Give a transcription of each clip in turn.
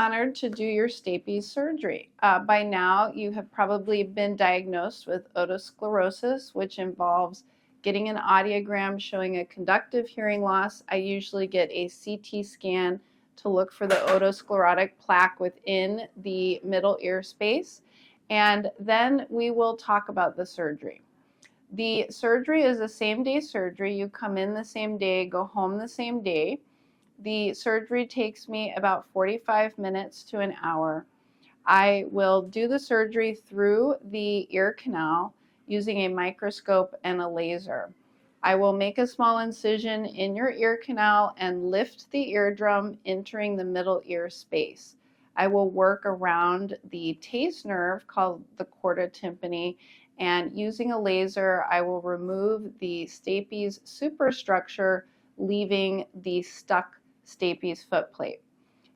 honored to do your stapes surgery. By now, you have probably been diagnosed with otosclerosis, which involves getting an audiogram showing a conductive hearing loss. I usually get a CT scan to look for the otosclerotic plaque within the middle ear space, and then we will talk about the surgery. The surgery is a same-day surgery. You come in the same day, go home the same day. The surgery takes me about 45 minutes to an hour. I will do the surgery through the ear canal using a microscope and a laser. I will make a small incision in your ear canal and lift the eardrum, entering the middle ear space. I will work around the taste nerve called the chorda tympani, and using a laser, I will remove the stapes superstructure, leaving the stuck stapes footplate.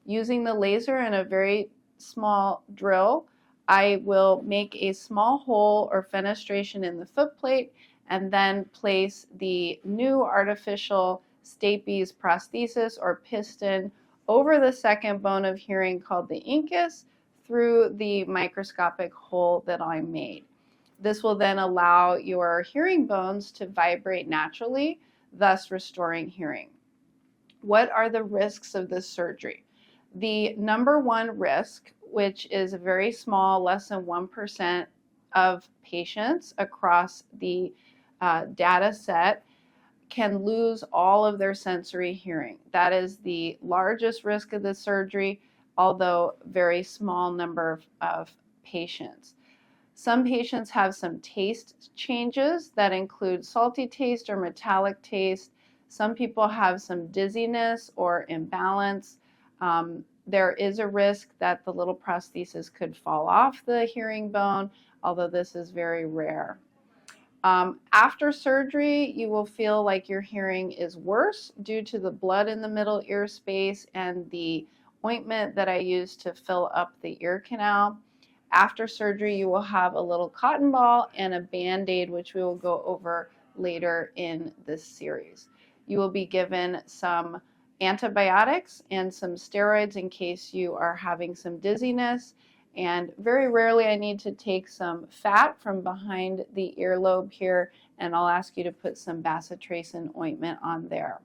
Using the laser and a very small drill, I will make a small hole or fenestration in the footplate and then place the new artificial stapes prosthesis or piston over the second bone of hearing called the incus through the microscopic hole that I made. This will then allow your hearing bones to vibrate naturally, thus restoring hearing. What are the risks of this surgery? The number one risk, which is very small, less than 1% of patients across the data set, can lose all of their sensory hearing. That is the largest risk of the surgery, although very small number of patients. Some patients have some taste changes that include salty taste or metallic taste. Some people have some dizziness or imbalance. There is a risk that the little prosthesis could fall off the hearing bone, although this is very rare. After surgery, you will feel like your hearing is worse due to the blood in the middle ear space and the ointment that I used to fill up the ear canal. After surgery, you will have a little cotton ball and a Band-Aid, which we will go over later in this series. You will be given some antibiotics and some steroids in case you are having some dizziness. And very rarely I need to take some fat from behind the earlobe here, and I'll ask you to put some bacitracin ointment on there.